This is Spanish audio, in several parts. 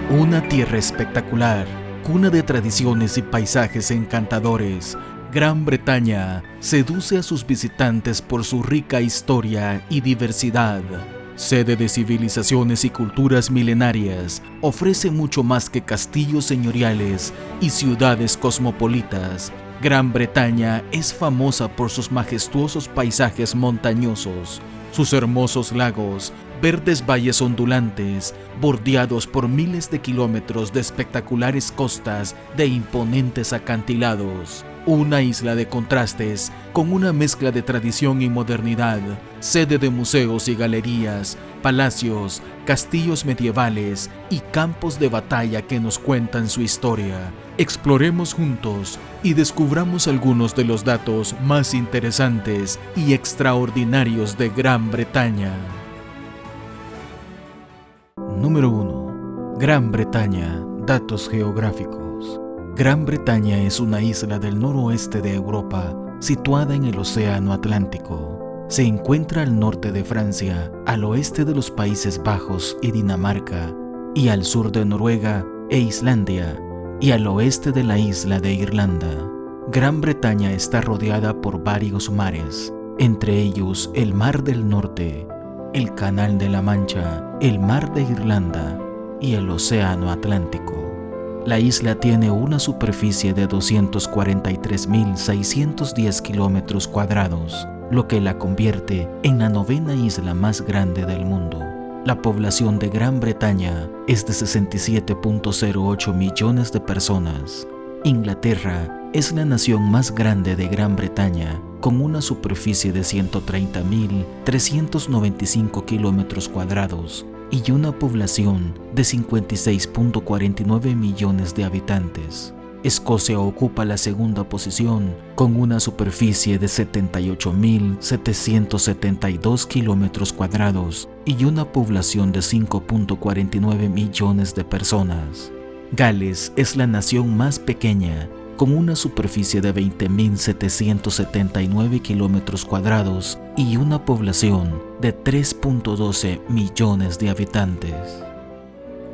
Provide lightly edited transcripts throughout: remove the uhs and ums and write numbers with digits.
Una tierra espectacular, cuna de tradiciones y paisajes encantadores, Gran Bretaña seduce a sus visitantes por su rica historia y diversidad. Sede de civilizaciones y culturas milenarias, ofrece mucho más que castillos señoriales y ciudades cosmopolitas. Gran Bretaña es famosa por sus majestuosos paisajes montañosos, sus hermosos lagos, verdes valles ondulantes, bordeados por miles de kilómetros de espectaculares costas de imponentes acantilados. Una isla de contrastes, con una mezcla de tradición y modernidad, sede de museos y galerías, palacios, castillos medievales y campos de batalla que nos cuentan su historia. Exploremos juntos y descubramos algunos de los datos más interesantes y extraordinarios de Gran Bretaña. Número 1. Gran Bretaña. Datos geográficos. Gran Bretaña es una isla del noroeste de Europa, situada en el Océano Atlántico. Se encuentra al norte de Francia, al oeste de los Países Bajos y Dinamarca, y al sur de Noruega e Islandia, y al oeste de la isla de Irlanda. Gran Bretaña está rodeada por varios mares, entre ellos el Mar del Norte, el Canal de la Mancha, el Mar de Irlanda y el Océano Atlántico. La isla tiene una superficie de 243.610 kilómetros cuadrados, lo que la convierte en la novena isla más grande del mundo. La población de Gran Bretaña es de 67.08 millones de personas. Inglaterra es la nación más grande de Gran Bretaña, con una superficie de 130.395 kilómetros cuadrados y una población de 56.49 millones de habitantes. Escocia ocupa la segunda posición con una superficie de 78.772 kilómetros cuadrados y una población de 5.49 millones de personas. Gales es la nación más pequeña, con una superficie de 20.779 kilómetros cuadrados y una población de 3.12 millones de habitantes.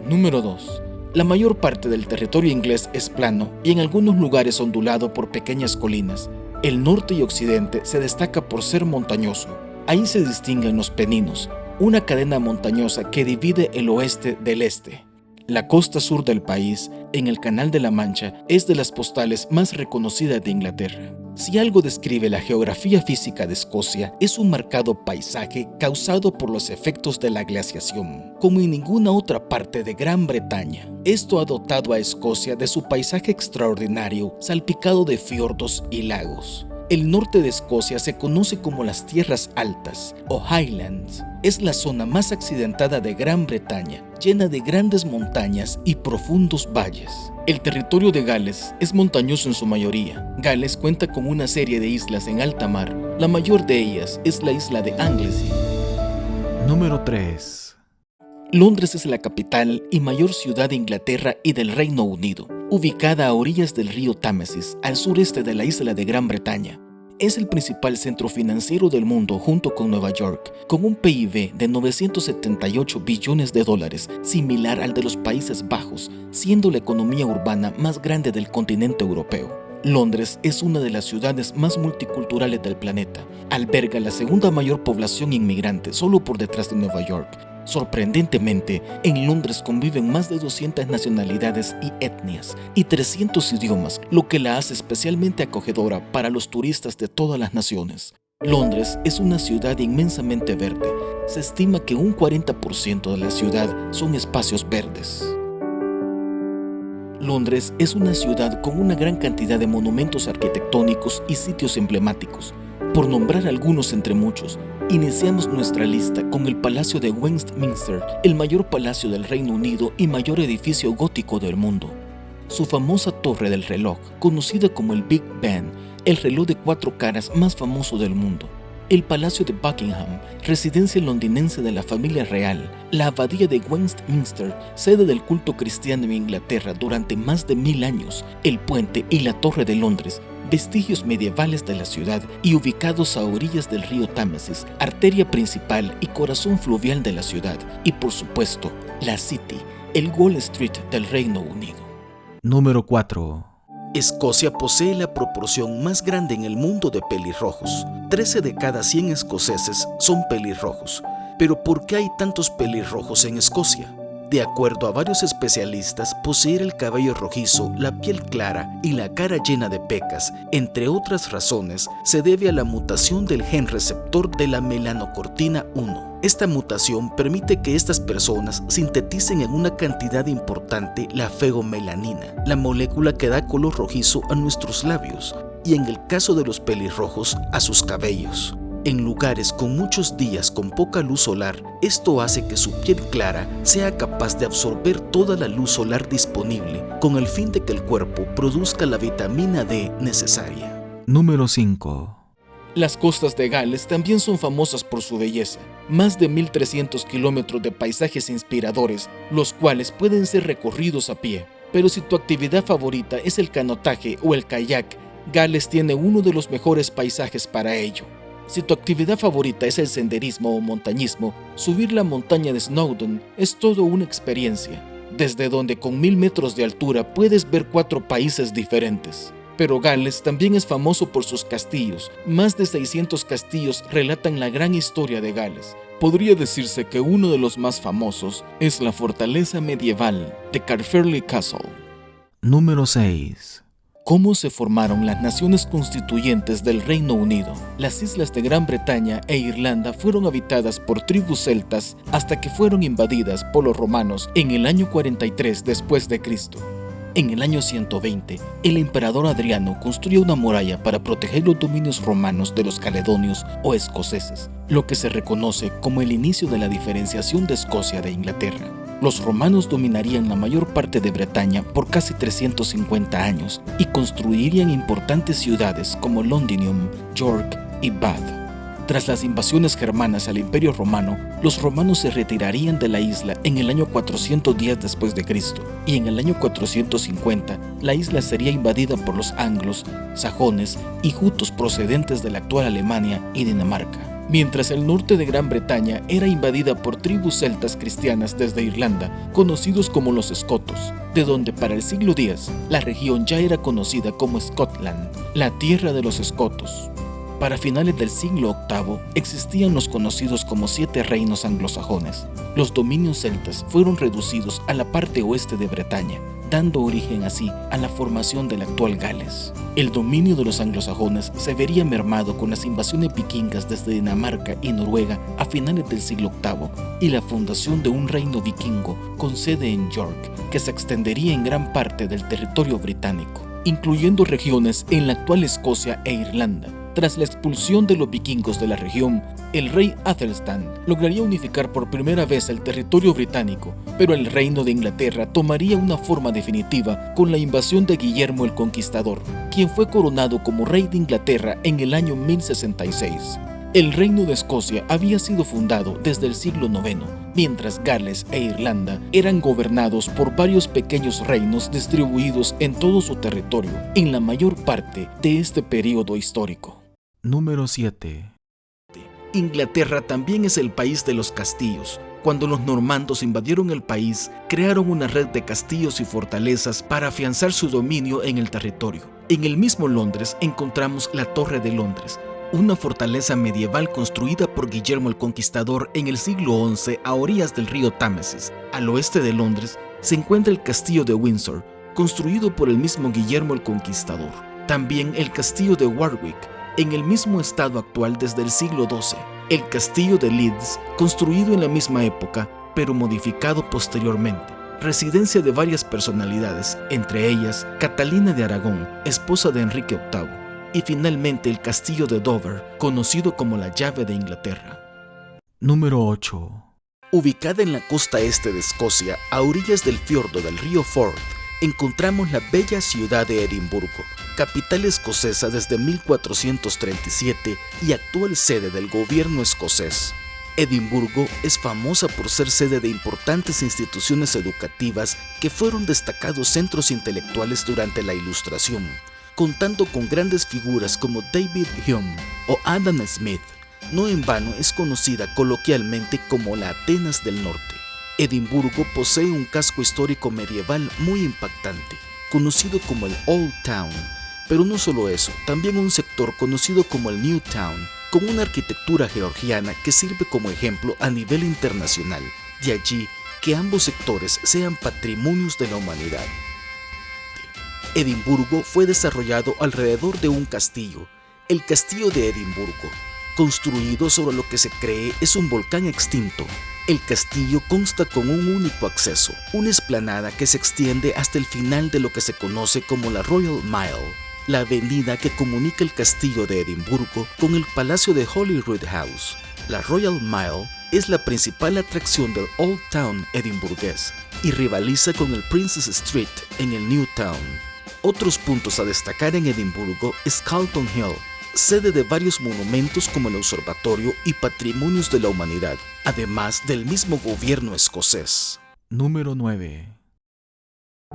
Número 2. La mayor parte del territorio inglés es plano y en algunos lugares ondulado por pequeñas colinas. El norte y occidente se destaca por ser montañoso. Ahí se distinguen los Peninos, una cadena montañosa que divide el oeste del este. La costa sur del país, en el Canal de la Mancha, es de las postales más reconocidas de Inglaterra. Si algo describe la geografía física de Escocia, es un marcado paisaje causado por los efectos de la glaciación, como en ninguna otra parte de Gran Bretaña. Esto ha dotado a Escocia de su paisaje extraordinario, salpicado de fiordos y lagos. El norte de Escocia se conoce como las Tierras Altas o Highlands. Es la zona más accidentada de Gran Bretaña, llena de grandes montañas y profundos valles. El territorio de Gales es montañoso en su mayoría. Gales cuenta con una serie de islas en alta mar. La mayor de ellas es la isla de Anglesey. Número 3. Londres es la capital y mayor ciudad de Inglaterra y del Reino Unido, ubicada a orillas del río Támesis, al sureste de la isla de Gran Bretaña. Es el principal centro financiero del mundo junto con Nueva York, con un PIB de 978 billones de dólares, similar al de los Países Bajos, siendo la economía urbana más grande del continente europeo. Londres es una de las ciudades más multiculturales del planeta. Alberga la segunda mayor población inmigrante, solo por detrás de Nueva York. Sorprendentemente, en Londres conviven más de 200 nacionalidades y etnias y 300 idiomas, lo que la hace especialmente acogedora para los turistas de todas las naciones. Londres es una ciudad inmensamente verde. Se estima que un 40% de la ciudad son espacios verdes. Londres es una ciudad con una gran cantidad de monumentos arquitectónicos y sitios emblemáticos. Por nombrar algunos entre muchos, iniciamos nuestra lista con el Palacio de Westminster, el mayor palacio del Reino Unido y mayor edificio gótico del mundo. Su famosa Torre del Reloj, conocida como el Big Ben, el reloj de 4 caras más famoso del mundo. El Palacio de Buckingham, residencia londinense de la familia real. La Abadía de Westminster, sede del culto cristiano en Inglaterra durante más de 1000 años. El Puente y la Torre de Londres, vestigios medievales de la ciudad y ubicados a orillas del río Támesis, arteria principal y corazón fluvial de la ciudad, y por supuesto, la City, el Wall Street del Reino Unido. Número 4. Escocia posee la proporción más grande en el mundo de pelirrojos. 13 de cada 100 escoceses son pelirrojos. Pero ¿por qué hay tantos pelirrojos en Escocia? De acuerdo a varios especialistas, poseer el cabello rojizo, la piel clara y la cara llena de pecas, entre otras razones, se debe a la mutación del gen receptor de la melanocortina 1. Esta mutación permite que estas personas sinteticen en una cantidad importante la feomelanina, la molécula que da color rojizo a nuestros labios, y en el caso de los pelirrojos, a sus cabellos. En lugares con muchos días con poca luz solar, esto hace que su piel clara sea capaz de absorber toda la luz solar disponible, con el fin de que el cuerpo produzca la vitamina D necesaria. Número 5. Las costas de Gales también son famosas por su belleza. Más de 1.300 kilómetros de paisajes inspiradores, los cuales pueden ser recorridos a pie. Pero si tu actividad favorita es el canotaje o el kayak, Gales tiene uno de los mejores paisajes para ello. Si tu actividad favorita es el senderismo o montañismo, subir la montaña de Snowdon es todo una experiencia, desde donde con 1000 metros de altura puedes ver 4 países diferentes. Pero Gales también es famoso por sus castillos. Más de 600 castillos relatan la gran historia de Gales. Podría decirse que uno de los más famosos es la fortaleza medieval de Caerphilly Castle. Número 6. ¿Cómo se formaron las naciones constituyentes del Reino Unido? Las islas de Gran Bretaña e Irlanda fueron habitadas por tribus celtas hasta que fueron invadidas por los romanos en el año 43 después de Cristo. En el año 120, el emperador Adriano construyó una muralla para proteger los dominios romanos de los caledonios o escoceses, lo que se reconoce como el inicio de la diferenciación de Escocia de Inglaterra. Los romanos dominarían la mayor parte de Bretaña por casi 350 años y construirían importantes ciudades como Londinium, York y Bath. Tras las invasiones germanas al Imperio Romano, los romanos se retirarían de la isla en el año 410 después de Cristo, y en el año 450 la isla sería invadida por los anglos, sajones y jutos procedentes de la actual Alemania y Dinamarca. Mientras el norte de Gran Bretaña era invadida por tribus celtas cristianas desde Irlanda, conocidos como los escotos, de donde para el siglo X la región ya era conocida como Scotland, la tierra de los escotos. Para finales del siglo VIII existían los conocidos como 7 reinos anglosajones. Los dominios celtas fueron reducidos a la parte oeste de Bretaña, dando origen así a la formación del actual Gales. El dominio de los anglosajones se vería mermado con las invasiones vikingas desde Dinamarca y Noruega a finales del siglo VIII y la fundación de un reino vikingo con sede en York, que se extendería en gran parte del territorio británico, incluyendo regiones en la actual Escocia e Irlanda. Tras la expulsión de los vikingos de la región, el rey Athelstan lograría unificar por primera vez el territorio británico, pero el reino de Inglaterra tomaría una forma definitiva con la invasión de Guillermo el Conquistador, quien fue coronado como rey de Inglaterra en el año 1066. El reino de Escocia había sido fundado desde el siglo IX, mientras Gales e Irlanda eran gobernados por varios pequeños reinos distribuidos en todo su territorio, en la mayor parte de este periodo histórico. Número 7. Inglaterra también es el país de los castillos. Cuando los normandos invadieron el país, crearon una red de castillos y fortalezas para afianzar su dominio en el territorio. En el mismo Londres encontramos la Torre de Londres, una fortaleza medieval construida por Guillermo el Conquistador en el siglo XI a orillas del río Támesis. Al oeste de Londres se encuentra el Castillo de Windsor, construido por el mismo Guillermo el Conquistador. También el Castillo de Warwick, en el mismo estado actual desde el siglo XII. El Castillo de Leeds, construido en la misma época, pero modificado posteriormente. Residencia de varias personalidades, entre ellas Catalina de Aragón, esposa de Enrique VIII. Y finalmente el Castillo de Dover, conocido como la Llave de Inglaterra. Número 8. Ubicada en la costa este de Escocia, a orillas del fiordo del río Forth, encontramos la bella ciudad de Edimburgo, capital escocesa desde 1437 y actual sede del gobierno escocés. Edimburgo es famosa por ser sede de importantes instituciones educativas que fueron destacados centros intelectuales durante la Ilustración, contando con grandes figuras como David Hume o Adam Smith. No en vano es conocida coloquialmente como la Atenas del Norte. Edimburgo posee un casco histórico medieval muy impactante, conocido como el Old Town, pero no solo eso, también un sector conocido como el New Town, con una arquitectura georgiana que sirve como ejemplo a nivel internacional. De allí que ambos sectores sean patrimonios de la humanidad. Edimburgo fue desarrollado alrededor de un castillo, el Castillo de Edimburgo, construido sobre lo que se cree es un volcán extinto. El castillo consta con un único acceso, una explanada que se extiende hasta el final de lo que se conoce como la Royal Mile, la avenida que comunica el castillo de Edimburgo con el palacio de Holyrood House. La Royal Mile es la principal atracción del Old Town edimburgués y rivaliza con el Princess Street en el New Town. Otros puntos a destacar en Edimburgo es Calton Hill, sede de varios monumentos como el Observatorio y Patrimonios de la Humanidad, además del mismo gobierno escocés. Número 9.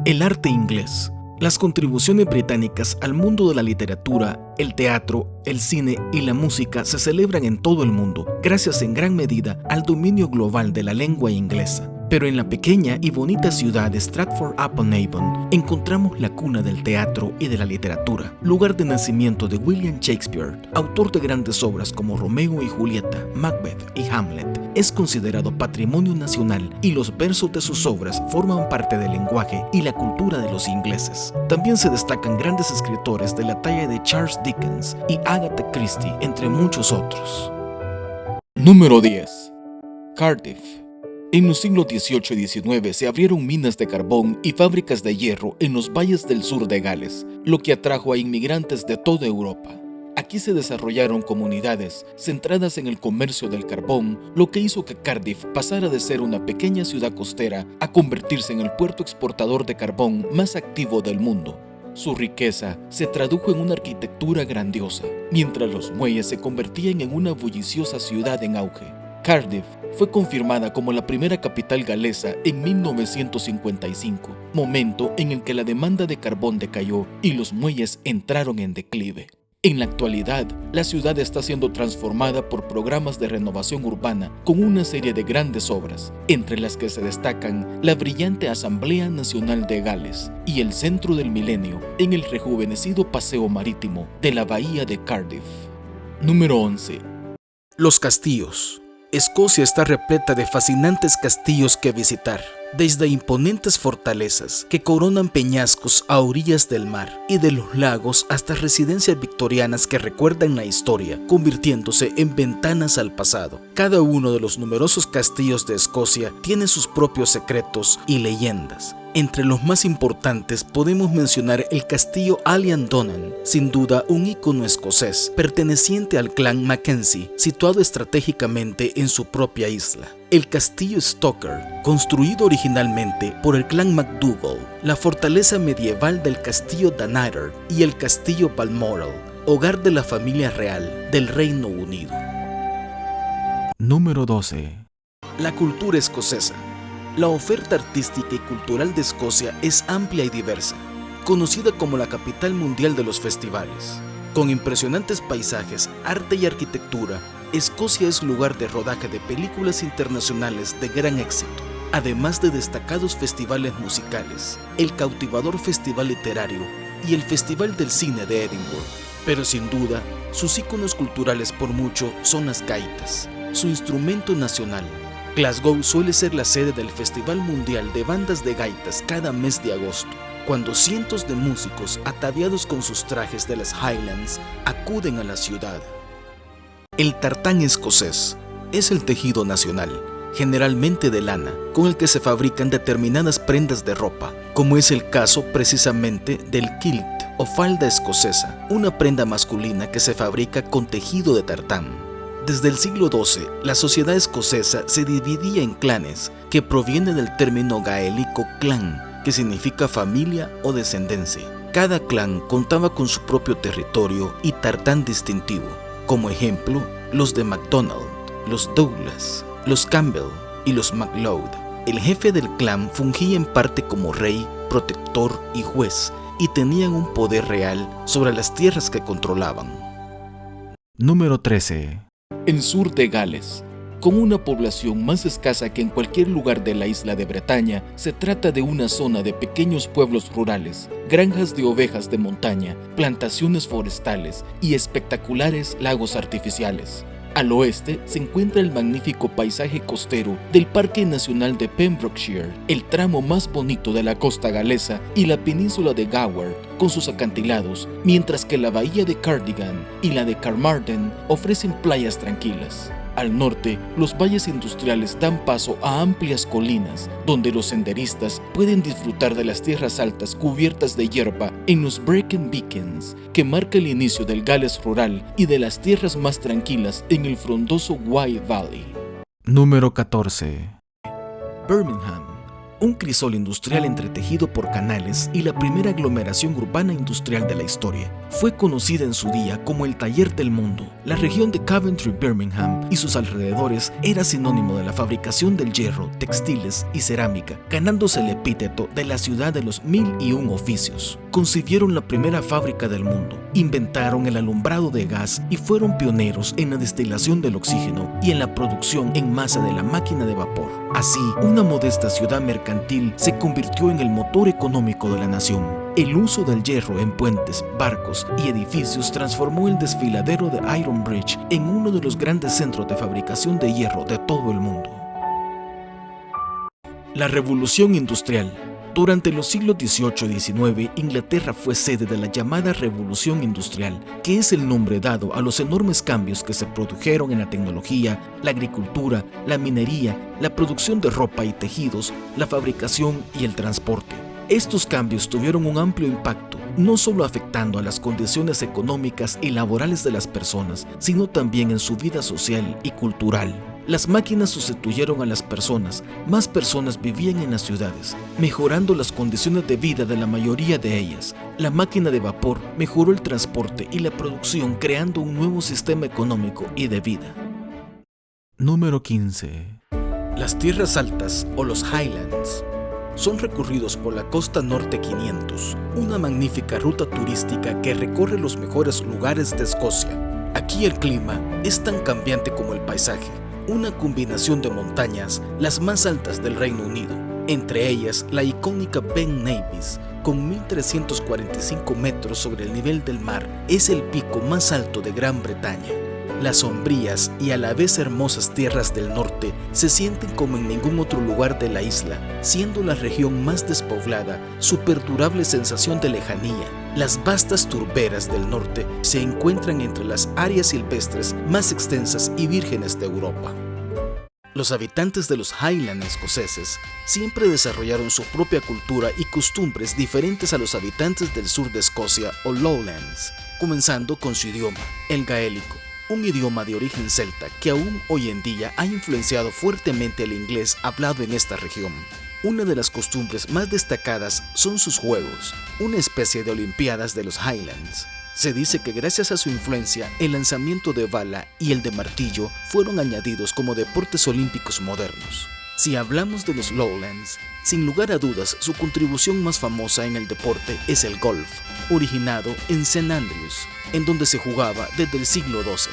El arte inglés. Las contribuciones británicas al mundo de la literatura, el teatro, el cine y la música se celebran en todo el mundo, gracias en gran medida al dominio global de la lengua inglesa. Pero en la pequeña y bonita ciudad de Stratford-upon-Avon encontramos la cuna del teatro y de la literatura, lugar de nacimiento de William Shakespeare, autor de grandes obras como Romeo y Julieta, Macbeth y Hamlet. Es considerado patrimonio nacional y los versos de sus obras forman parte del lenguaje y la cultura de los ingleses. También se destacan grandes escritores de la talla de Charles Dickens y Agatha Christie, entre muchos otros. Número 10. Cardiff. En los siglos XVIII y XIX se abrieron minas de carbón y fábricas de hierro en los valles del sur de Gales, lo que atrajo a inmigrantes de toda Europa. Aquí se desarrollaron comunidades centradas en el comercio del carbón, lo que hizo que Cardiff pasara de ser una pequeña ciudad costera a convertirse en el puerto exportador de carbón más activo del mundo. Su riqueza se tradujo en una arquitectura grandiosa, mientras los muelles se convertían en una bulliciosa ciudad en auge. Cardiff fue confirmada como la primera capital galesa en 1955, momento en el que la demanda de carbón decayó y los muelles entraron en declive. En la actualidad, la ciudad está siendo transformada por programas de renovación urbana con una serie de grandes obras, entre las que se destacan la brillante Asamblea Nacional de Gales y el Centro del Milenio en el rejuvenecido paseo marítimo de la bahía de Cardiff. Número 11. Los castillos. Escocia está repleta de fascinantes castillos que visitar, desde imponentes fortalezas que coronan peñascos a orillas del mar y de los lagos hasta residencias victorianas que recuerdan la historia, convirtiéndose en ventanas al pasado. Cada uno de los numerosos castillos de Escocia tiene sus propios secretos y leyendas. Entre los más importantes podemos mencionar el castillo Allan-Donan, sin duda un ícono escocés, perteneciente al clan Mackenzie, situado estratégicamente en su propia isla. El castillo Stoker, construido originalmente por el clan MacDougall, la fortaleza medieval del castillo Dunnottar y el castillo Balmoral, hogar de la familia real del Reino Unido. Número 12. La cultura escocesa. La oferta artística y cultural de Escocia es amplia y diversa, conocida como la capital mundial de los festivales. Con impresionantes paisajes, arte y arquitectura, Escocia es lugar de rodaje de películas internacionales de gran éxito, además de destacados festivales musicales, el cautivador Festival Literario y el Festival del Cine de Edimburgo. Pero sin duda, sus íconos culturales por mucho son las gaitas, su instrumento nacional. Glasgow suele ser la sede del Festival Mundial de Bandas de Gaitas cada mes de agosto, cuando cientos de músicos ataviados con sus trajes de las Highlands acuden a la ciudad. El tartán escocés es el tejido nacional, generalmente de lana, con el que se fabrican determinadas prendas de ropa, como es el caso precisamente del kilt o falda escocesa, una prenda masculina que se fabrica con tejido de tartán. Desde el siglo XII, la sociedad escocesa se dividía en clanes, que proviene del término gaélico clan, que significa familia o descendencia. Cada clan contaba con su propio territorio y tartán distintivo, como ejemplo, los de MacDonald, los Douglas, los Campbell y los MacLeod. El jefe del clan fungía en parte como rey, protector y juez, y tenían un poder real sobre las tierras que controlaban. Número 13. En sur de Gales, con una población más escasa que en cualquier lugar de la isla de Bretaña, se trata de una zona de pequeños pueblos rurales, granjas de ovejas de montaña, plantaciones forestales y espectaculares lagos artificiales. Al oeste se encuentra el magnífico paisaje costero del Parque Nacional de Pembrokeshire, el tramo más bonito de la costa galesa, y la península de Gower con sus acantilados, mientras que la bahía de Cardigan y la de Carmarthen ofrecen playas tranquilas. Al norte, los valles industriales dan paso a amplias colinas, donde los senderistas pueden disfrutar de las tierras altas cubiertas de hierba en los Brecon Beacons, que marca el inicio del Gales rural, y de las tierras más tranquilas en el frondoso Wye Valley. Número 14. Birmingham, un crisol industrial entretejido por canales y la primera aglomeración urbana industrial de la historia. Fue conocida en su día como el Taller del Mundo. La región de Coventry-Birmingham y sus alrededores era sinónimo de la fabricación del hierro, textiles y cerámica, ganándose el epíteto de la ciudad de los 1001 oficios. Concibieron la primera fábrica del mundo, inventaron el alumbrado de gas y fueron pioneros en la destilación del oxígeno y en la producción en masa de la máquina de vapor. Así, una modesta ciudad mercantil se convirtió en el motor económico de la nación. El uso del hierro en puentes, barcos y edificios transformó el desfiladero de Iron Bridge en uno de los grandes centros de fabricación de hierro de todo el mundo. La Revolución Industrial. Durante los siglos XVIII y XIX, Inglaterra fue sede de la llamada Revolución Industrial, que es el nombre dado a los enormes cambios que se produjeron en la tecnología, la agricultura, la minería, la producción de ropa y tejidos, la fabricación y el transporte. Estos cambios tuvieron un amplio impacto, no solo afectando a las condiciones económicas y laborales de las personas, sino también en su vida social y cultural. Las máquinas sustituyeron a las personas, más personas vivían en las ciudades, mejorando las condiciones de vida de la mayoría de ellas. La máquina de vapor mejoró el transporte y la producción, creando un nuevo sistema económico y de vida. Número 15. Las tierras altas o los Highlands son recorridos por la Costa Norte 500, una magnífica ruta turística que recorre los mejores lugares de Escocia. Aquí el clima es tan cambiante como el paisaje, una combinación de montañas, las más altas del Reino Unido, entre ellas la icónica Ben Nevis, con 1345 metros sobre el nivel del mar, es el pico más alto de Gran Bretaña. Las sombrías y a la vez hermosas tierras del norte se sienten como en ningún otro lugar de la isla, siendo la región más despoblada su perdurable sensación de lejanía. Las vastas turberas del norte se encuentran entre las áreas silvestres más extensas y vírgenes de Europa. Los habitantes de los Highlands escoceses siempre desarrollaron su propia cultura y costumbres diferentes a los habitantes del sur de Escocia o Lowlands, comenzando con su idioma, el gaélico, un idioma de origen celta que aún hoy en día ha influenciado fuertemente el inglés hablado en esta región. Una de las costumbres más destacadas son sus juegos, una especie de olimpiadas de los Highlands. Se dice que gracias a su influencia, el lanzamiento de bala y el de martillo fueron añadidos como deportes olímpicos modernos. Si hablamos de los Lowlands, sin lugar a dudas su contribución más famosa en el deporte es el golf, originado en St. Andrews, en donde se jugaba desde el siglo XII.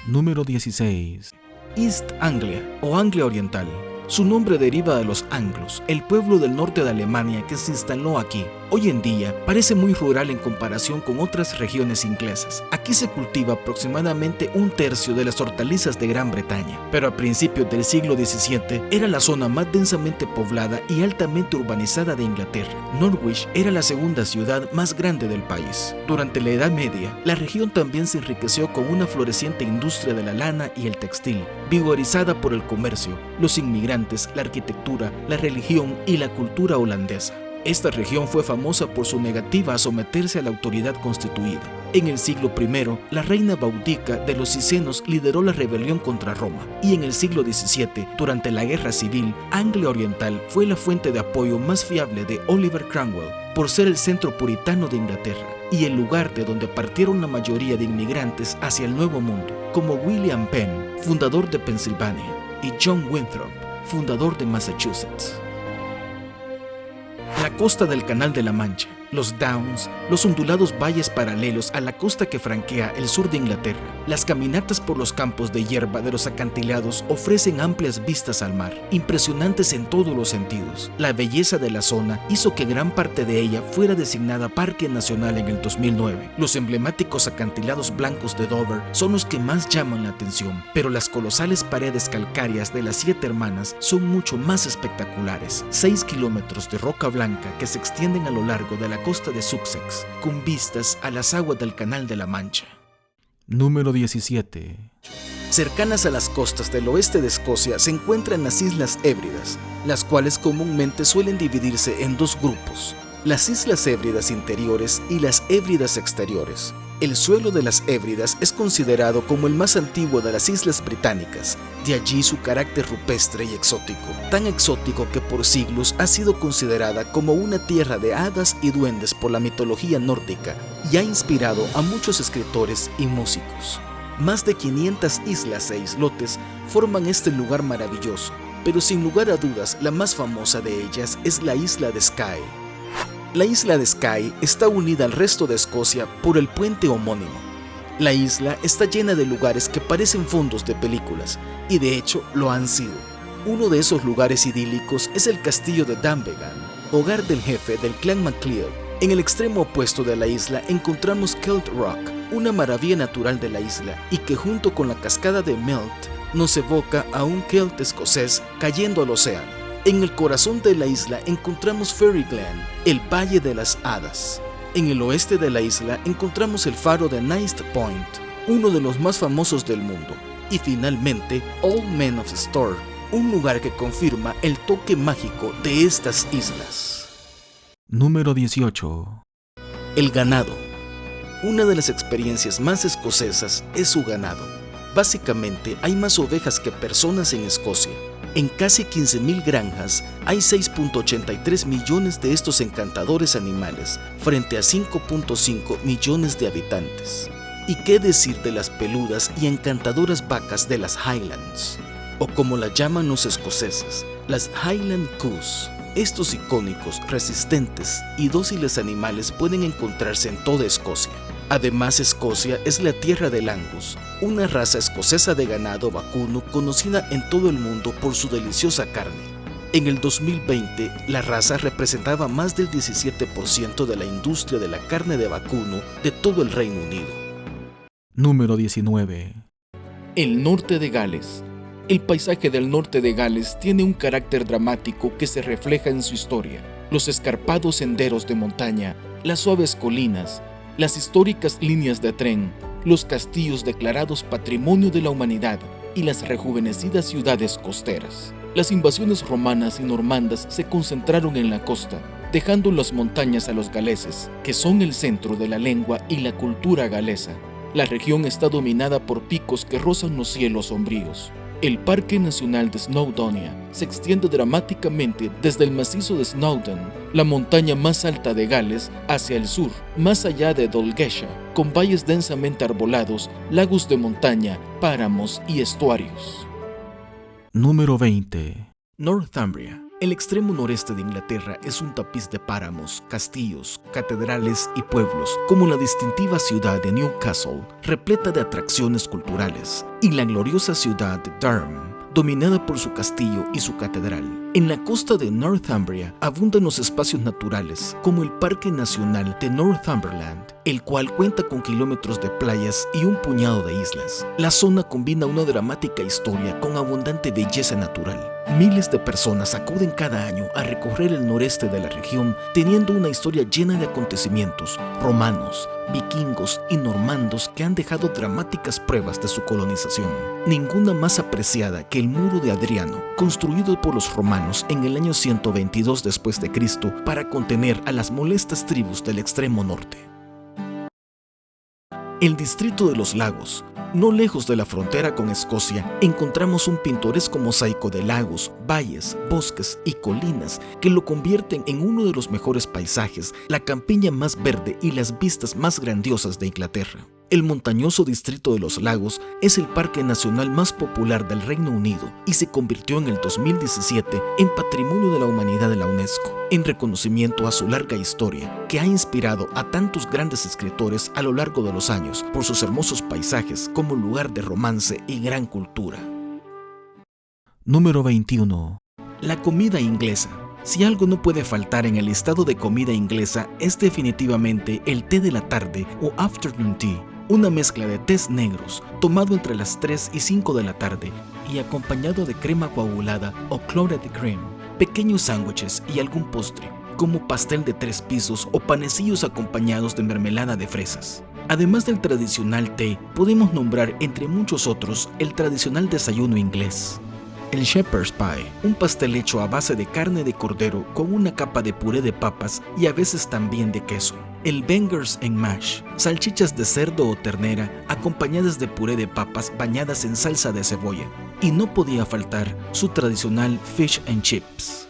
Número 16. East Anglia o Anglia Oriental. Su nombre deriva de los anglos, el pueblo del norte de Alemania que se instaló aquí. Hoy en día parece muy rural en comparación con otras regiones inglesas. Aquí se cultiva aproximadamente un tercio de las hortalizas de Gran Bretaña, pero a principios del siglo XVII era la zona más densamente poblada y altamente urbanizada de Inglaterra. Norwich era la segunda ciudad más grande del país. Durante la Edad Media, la región también se enriqueció con una floreciente industria de la lana y el textil, vigorizada por el comercio, los inmigrantes, la arquitectura, la religión y la cultura holandesa. Esta región fue famosa por su negativa a someterse a la autoridad constituida. En el siglo I, la reina Boudica de los Sicenos lideró la rebelión contra Roma, y en el siglo XVII, durante la Guerra Civil, Anglia Oriental fue la fuente de apoyo más fiable de Oliver Cromwell, por ser el centro puritano de Inglaterra y el lugar de donde partieron la mayoría de inmigrantes hacia el Nuevo Mundo, como William Penn, fundador de Pensilvania, y John Winthrop, fundador de Massachusetts. La costa del Canal de la Mancha. los Downs, los ondulados valles paralelos a la costa que franquea el sur de Inglaterra. Las caminatas por los campos de hierba de los acantilados ofrecen amplias vistas al mar, impresionantes en todos los sentidos. La belleza de la zona hizo que gran parte de ella fuera designada Parque Nacional en el 2009. Los emblemáticos acantilados blancos de Dover son los que más llaman la atención, pero las colosales paredes calcáreas de las Siete Hermanas son mucho más espectaculares. 6 kilómetros de roca blanca que se extienden a lo largo de la costa de Sussex, con vistas a las aguas del Canal de la Mancha. Número 17. Cercanas a las costas del oeste de Escocia se encuentran las Islas Hébridas, las cuales comúnmente suelen dividirse en dos grupos: las Islas Hébridas interiores y las Hébridas exteriores. El suelo de las Hébridas es considerado como el más antiguo de las islas británicas, de allí su carácter rupestre y exótico, tan exótico que por siglos ha sido considerada como una tierra de hadas y duendes por la mitología nórdica y ha inspirado a muchos escritores y músicos. Más de 500 islas e islotes forman este lugar maravilloso, pero sin lugar a dudas la más famosa de ellas es la isla de Skye. La isla de Skye está unida al resto de Escocia por el puente homónimo. La isla está llena de lugares que parecen fondos de películas, y de hecho lo han sido. Uno de esos lugares idílicos es el castillo de Dunvegan, hogar del jefe del clan MacLeod. En el extremo opuesto de la isla encontramos Kelt Rock, una maravilla natural de la isla, y que junto con la cascada de Melt nos evoca a un Kelt escocés cayendo al océano. En el corazón de la isla encontramos Fairy Glen, el Valle de las Hadas. En el oeste de la isla encontramos el faro de Nist Point, uno de los más famosos del mundo. Y finalmente, Old Men of Storr, un lugar que confirma el toque mágico de estas islas. Número 18. El ganado. Una de las experiencias más escocesas es su ganado. Básicamente, hay más ovejas que personas en Escocia. En casi 15.000 granjas hay 6.83 millones de estos encantadores animales frente a 5.5 millones de habitantes. ¿Y qué decir de las peludas y encantadoras vacas de las Highlands? O como las llaman los escoceses, las Highland Coos. Estos icónicos, resistentes y dóciles animales pueden encontrarse en toda Escocia. Además, Escocia es la tierra del Angus, una raza escocesa de ganado vacuno conocida en todo el mundo por su deliciosa carne. En el 2020, la raza representaba más del 17% de la industria de la carne de vacuno de todo el Reino Unido. Número 19. El norte de Gales. El paisaje del norte de Gales tiene un carácter dramático que se refleja en su historia. Los escarpados senderos de montaña, las suaves colinas, las históricas líneas de tren, los castillos declarados Patrimonio de la Humanidad y las rejuvenecidas ciudades costeras. Las invasiones romanas y normandas se concentraron en la costa, dejando las montañas a los galeses, que son el centro de la lengua y la cultura galesa. La región está dominada por picos que rozan los cielos sombríos. El Parque Nacional de Snowdonia se extiende dramáticamente desde el macizo de Snowdon, la montaña más alta de Gales, hacia el sur, más allá de Dalgesha, con valles densamente arbolados, lagos de montaña, páramos y estuarios. Número 20. Northumbria. El extremo noreste de Inglaterra es un tapiz de páramos, castillos, catedrales y pueblos, como la distintiva ciudad de Newcastle, repleta de atracciones culturales, y la gloriosa ciudad de Durham, dominada por su castillo y su catedral. En la costa de Northumbria abundan los espacios naturales, como el Parque Nacional de Northumberland, el cual cuenta con kilómetros de playas y un puñado de islas. La zona combina una dramática historia con abundante belleza natural. Miles de personas acuden cada año a recorrer el noreste de la región, teniendo una historia llena de acontecimientos romanos, vikingos y normandos que han dejado dramáticas pruebas de su colonización. Ninguna más apreciada que el Muro de Adriano, construido por los romanos en el año 122 después de Cristo para contener a las molestas tribus del extremo norte. El distrito de los lagos. No lejos de la frontera con Escocia, encontramos un pintoresco mosaico de lagos, valles, bosques y colinas que lo convierten en uno de los mejores paisajes, la campiña más verde y las vistas más grandiosas de Inglaterra. El montañoso distrito de los lagos es el parque nacional más popular del Reino Unido y se convirtió en el 2017 en Patrimonio de la Humanidad de la UNESCO, en reconocimiento a su larga historia, que ha inspirado a tantos grandes escritores a lo largo de los años por sus hermosos paisajes como lugar de romance y gran cultura. Número 21. La comida inglesa. Si algo no puede faltar en el listado de comida inglesa es definitivamente el té de la tarde o afternoon tea, una mezcla de tés negros tomado entre las 3 y 5 de la tarde y acompañado de crema coagulada o clotted cream, pequeños sándwiches y algún postre, como pastel de 3 pisos o panecillos acompañados de mermelada de fresas. Además del tradicional té, podemos nombrar entre muchos otros el tradicional desayuno inglés. El shepherd's pie, un pastel hecho a base de carne de cordero con una capa de puré de papas y a veces también de queso. El bangers and mash, salchichas de cerdo o ternera acompañadas de puré de papas bañadas en salsa de cebolla. Y no podía faltar su tradicional fish and chips.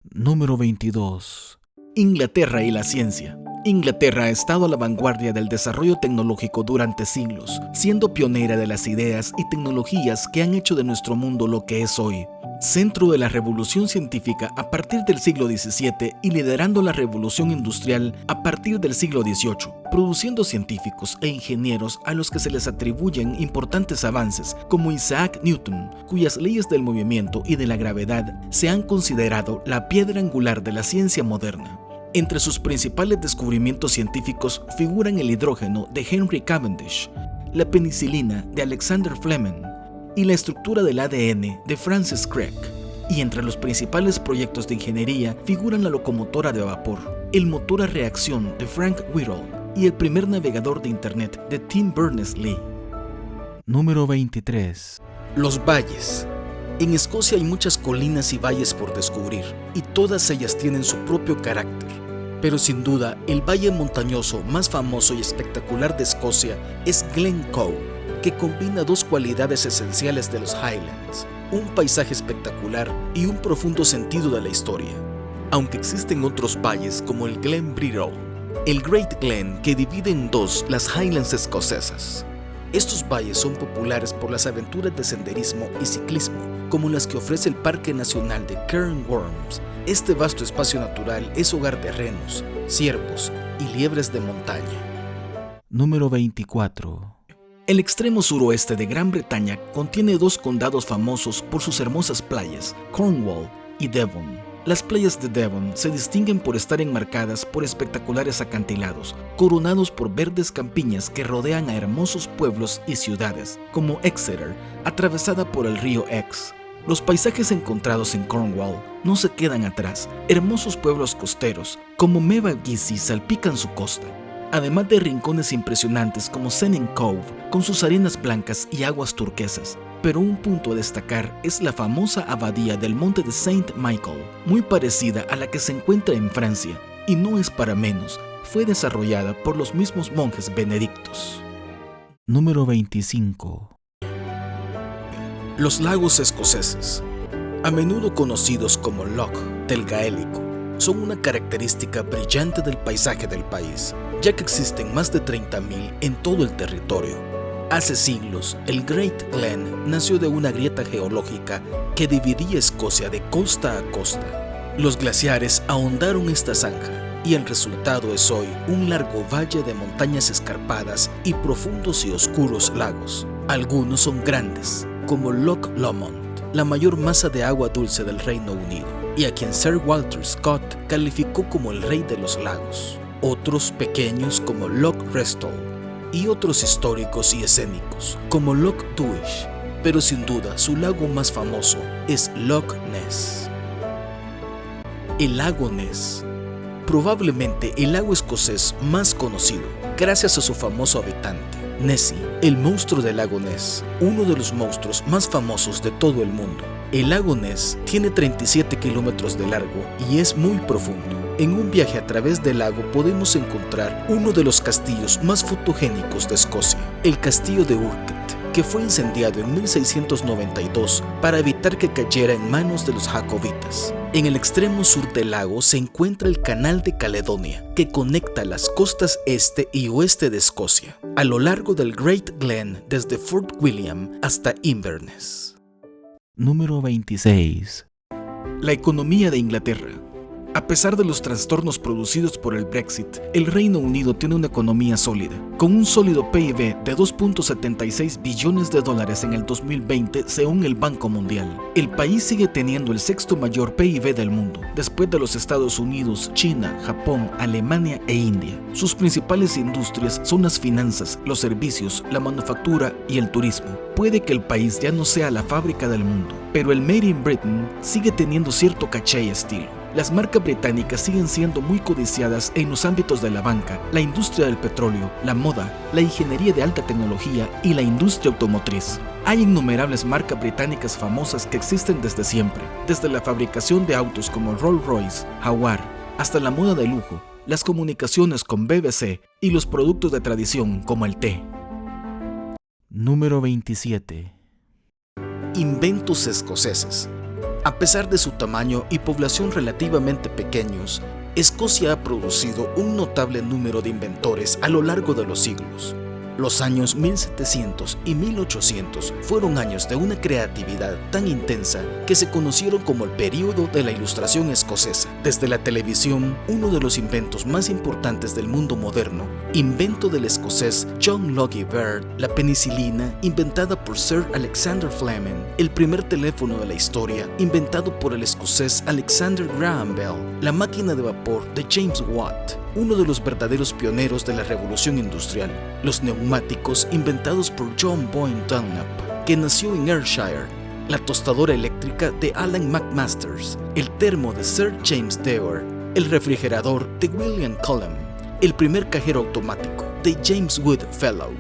Número 22. Inglaterra y la ciencia. Inglaterra ha estado a la vanguardia del desarrollo tecnológico durante siglos, siendo pionera de las ideas y tecnologías que han hecho de nuestro mundo lo que es hoy. Centro de la revolución científica a partir del siglo XVII y liderando la revolución industrial a partir del siglo XVIII, produciendo científicos e ingenieros a los que se les atribuyen importantes avances, como Isaac Newton, cuyas leyes del movimiento y de la gravedad se han considerado la piedra angular de la ciencia moderna. Entre sus principales descubrimientos científicos figuran el hidrógeno de Henry Cavendish, la penicilina de Alexander Fleming y la estructura del ADN de Francis Crick. Y entre los principales proyectos de ingeniería figuran la locomotora de vapor, el motor a reacción de Frank Whittle y el primer navegador de Internet de Tim Berners-Lee. Número 23. Los valles. En Escocia hay muchas colinas y valles por descubrir, y todas ellas tienen su propio carácter. Pero sin duda, el valle montañoso más famoso y espectacular de Escocia es Glencoe, que combina dos cualidades esenciales de los Highlands, un paisaje espectacular y un profundo sentido de la historia. Aunque existen otros valles como el Glen Brittle, el Great Glen que divide en dos las Highlands escocesas. Estos valles son populares por las aventuras de senderismo y ciclismo, como las que ofrece el Parque Nacional de Cairngorms. Este vasto espacio natural es hogar de renos, ciervos y liebres de montaña. Número 24. El extremo suroeste de Gran Bretaña contiene dos condados famosos por sus hermosas playas, Cornwall y Devon. Las playas de Devon se distinguen por estar enmarcadas por espectaculares acantilados, coronados por verdes campiñas que rodean a hermosos pueblos y ciudades, como Exeter, atravesada por el río Exe. Los paisajes encontrados en Cornwall no se quedan atrás. Hermosos pueblos costeros, como Mevagissey, salpican su costa, además de rincones impresionantes como Sennin Cove, con sus arenas blancas y aguas turquesas. Pero un punto a destacar es la famosa abadía del monte de Saint Michael, muy parecida a la que se encuentra en Francia, y no es para menos, fue desarrollada por los mismos monjes benedictos. Número 25. Los lagos escoceses, a menudo conocidos como Loch del gaélico, son una característica brillante del paisaje del país, ya que existen más de 30.000 en todo el territorio. Hace siglos, el Great Glen nació de una grieta geológica que dividía Escocia de costa a costa. Los glaciares ahondaron esta zanja y el resultado es hoy un largo valle de montañas escarpadas y profundos y oscuros lagos. Algunos son grandes, como Loch Lomond, la mayor masa de agua dulce del Reino Unido, y a quien Sir Walter Scott calificó como el rey de los lagos. Otros pequeños como Loch Restall, y otros históricos y escénicos, como Loch Duich, pero sin duda su lago más famoso es Loch Ness. El lago Ness, probablemente el lago escocés más conocido, gracias a su famoso habitante, Nessie, el monstruo del lago Ness, uno de los monstruos más famosos de todo el mundo. El lago Ness tiene 37 kilómetros de largo y es muy profundo. En un viaje a través del lago podemos encontrar uno de los castillos más fotogénicos de Escocia, el castillo de Urquhart, que fue incendiado en 1692 para evitar que cayera en manos de los jacobitas. En el extremo sur del lago se encuentra el Canal de Caledonia, que conecta las costas este y oeste de Escocia, a lo largo del Great Glen desde Fort William hasta Inverness. Número 26. La economía de Inglaterra. A pesar de los trastornos producidos por el Brexit, el Reino Unido tiene una economía sólida, con un sólido PIB de 2.76 billones de dólares en el 2020 según el Banco Mundial. El país sigue teniendo el sexto mayor PIB del mundo, después de los Estados Unidos, China, Japón, Alemania e India. Sus principales industrias son las finanzas, los servicios, la manufactura y el turismo. Puede que el país ya no sea la fábrica del mundo, pero el Made in Britain sigue teniendo cierto caché y estilo. Las marcas británicas siguen siendo muy codiciadas en los ámbitos de la banca, la industria del petróleo, la moda, la ingeniería de alta tecnología y la industria automotriz. Hay innumerables marcas británicas famosas que existen desde siempre, desde la fabricación de autos como Rolls-Royce, Jaguar, hasta la moda de lujo, las comunicaciones con BBC y los productos de tradición como el té. Número 27. Inventos escoceses. A pesar de su tamaño y población relativamente pequeños, Escocia ha producido un notable número de inventores a lo largo de los siglos. Los años 1700 y 1800 fueron años de una creatividad tan intensa que se conocieron como el período de la Ilustración escocesa. Desde la televisión, uno de los inventos más importantes del mundo moderno, invento del escocés John Logie Baird, la penicilina, inventada por Sir Alexander Fleming, el primer teléfono de la historia, inventado por el escocés Alexander Graham Bell, la máquina de vapor de James Watt, uno de los verdaderos pioneros de la revolución industrial, los neumáticos inventados por John Boyne Dunlop, que nació en Ayrshire, la tostadora eléctrica de Alan McMasters, el termo de Sir James Dewar, el refrigerador de William Cullen, el primer cajero automático de James Woodfellow,